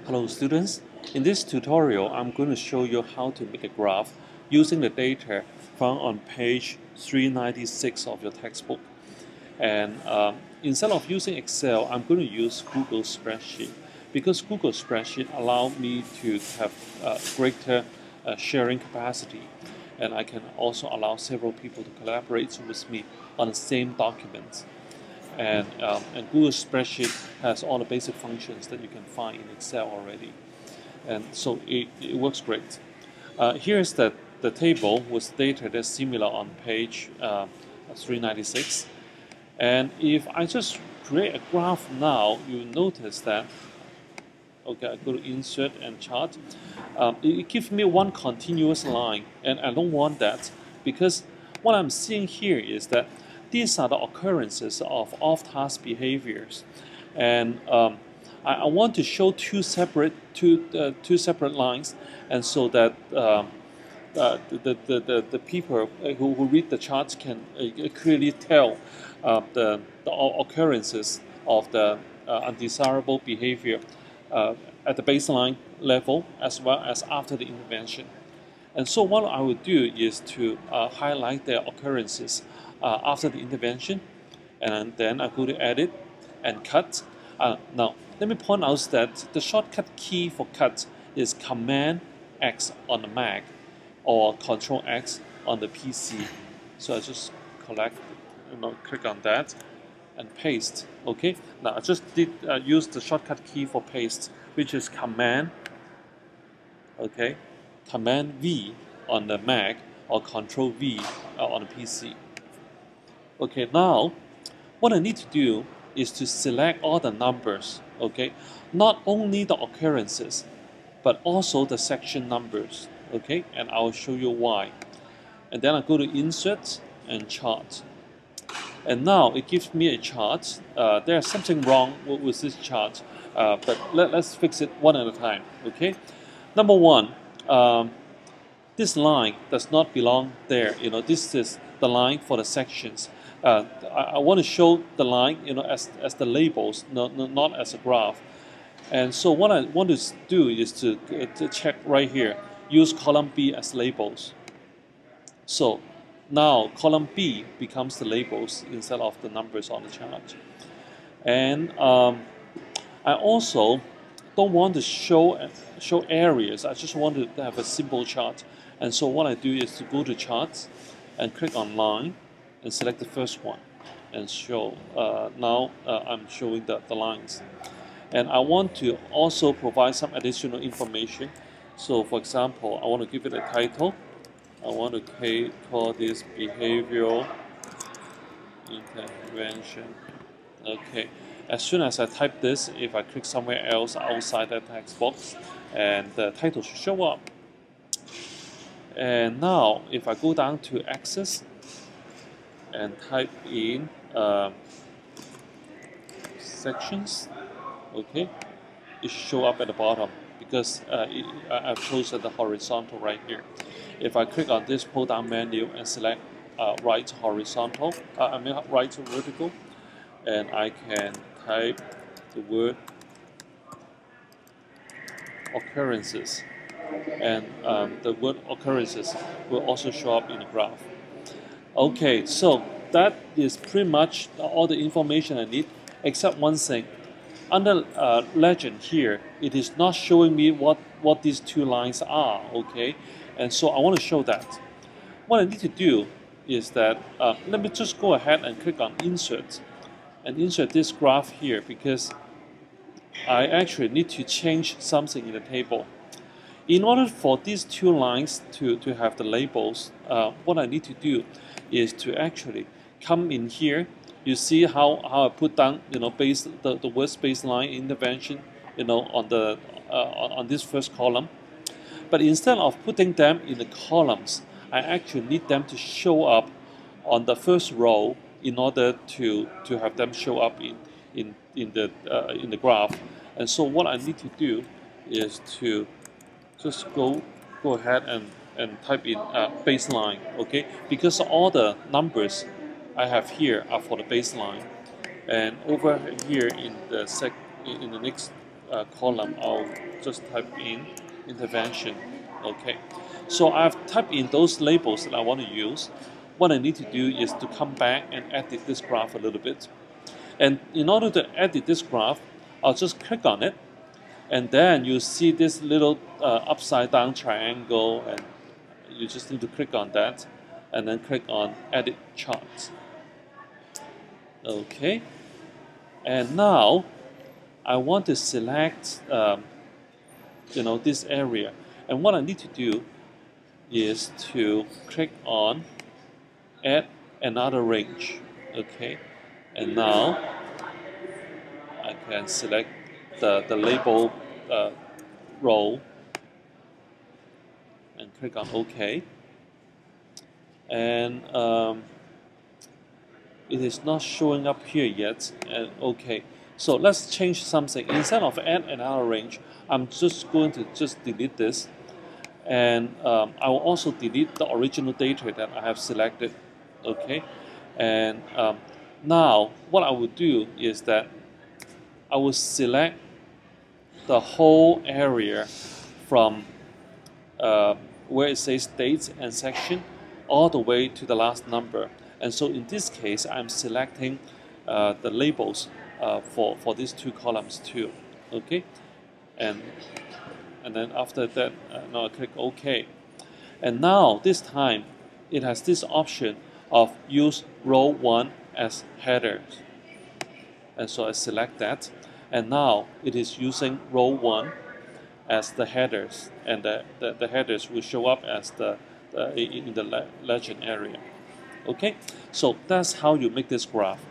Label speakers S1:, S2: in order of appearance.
S1: Hello students, in this tutorial I'm going to show you how to make a graph using the data found on page 396 of your textbook. And instead of using Excel, I'm going to use Google Spreadsheet because Google Spreadsheet allow me to have greater sharing capacity, and I can also allow several people to collaborate with me on the same document. And Google Spreadsheet has all the basic functions that you can find in Excel already, and so it works great. Here's the table with data that's similar on page 396, and if I just create a graph now, you notice that, okay, I go to Insert and Chart, it gives me one continuous line, and I don't want that because what I'm seeing here is that these are the occurrences of off-task behaviors, and I want to show two separate lines, and so that the people who read the charts can clearly tell the occurrences of the undesirable behavior at the baseline level as well as after the intervention. And so what I would do is to highlight the occurrences after the intervention, and then I go to Edit and Cut. Now, let me point out that the shortcut key for cut is Command X on the Mac or Control X on the PC. So I just click on that and paste. Okay. Now I just did use the shortcut key for paste, which is Command. Okay. Command V on the Mac or Control V on the PC. Okay, now what I need to do is to select all the numbers, okay? Not only the occurrences, but also the section numbers, okay? And I'll show you why. And then I go to Insert and Chart. And now it gives me a chart. There's something wrong with this chart, but let's fix it one at a time, okay? Number one, this line does not belong there. You know, this is the line for the sections. I want to show the line, you know, as the labels, not as a graph. And so what I want to do is to check right here, use column B as labels. So now column B becomes the labels instead of the numbers on the chart. And I also don't want to show areas. I just want to have a simple chart. And so what I do is to go to Charts and click on Line and select the first one and show. Now I'm showing the lines. And I want to also provide some additional information. So for example, I want to give it a title. I want to call this Behavioral Intervention. Okay. As soon as I type this, if I click somewhere else outside the text box, and the title should show up. And now, if I go down to Access and type in sections, okay, it should show up at the bottom because I've chosen the horizontal right here. If I click on this pull-down menu and select right horizontal, right to vertical, and I can type the word occurrences, and the word occurrences will also show up in the graph. Okay, so that is pretty much all the information I need, except one thing. Under legend here, it is not showing me what these two lines are, okay? And so I want to show that. What I need to do is that, let me just go ahead and click on Insert, and insert this graph here because I actually need to change something in the table. In order for these two lines to have the labels, what I need to do is to actually come in here. You see how I put down, you know, the worst baseline intervention, you know, on this first column. But instead of putting them in the columns, I actually need them to show up on the first row in order to have them show up in the graph. And so what I need to do is to just go ahead and type in baseline, okay? Because all the numbers I have here are for the baseline, and over here in the next column, I'll just type in intervention. Okay, so I've typed in those labels that I want to use. What I need to do is to come back and edit this graph a little bit. And in order to edit this graph, I'll just click on it, and then you see this little upside down triangle, and you just need to click on that, and then click on Edit Chart. Okay, and now I want to select this area, and what I need to do is to click on Add Another Range. Okay, and now I can select the label row and click on OK. And it is not showing up here yet. And OK, so let's change something. Instead of add another range, I'm just going to delete this, and I will also delete the original data that I have selected. Okay, and now what I will do is that I will select the whole area from where it says dates and section all the way to the last number. And so in this case, I'm selecting the labels for these two columns too. Okay, and then after that, now I click OK. And now this time, it has this option of use row 1 as headers. And so I select that. And now it is using row 1 as the headers, and the headers will show up as in the legend area. Okay, so that's how you make this graph.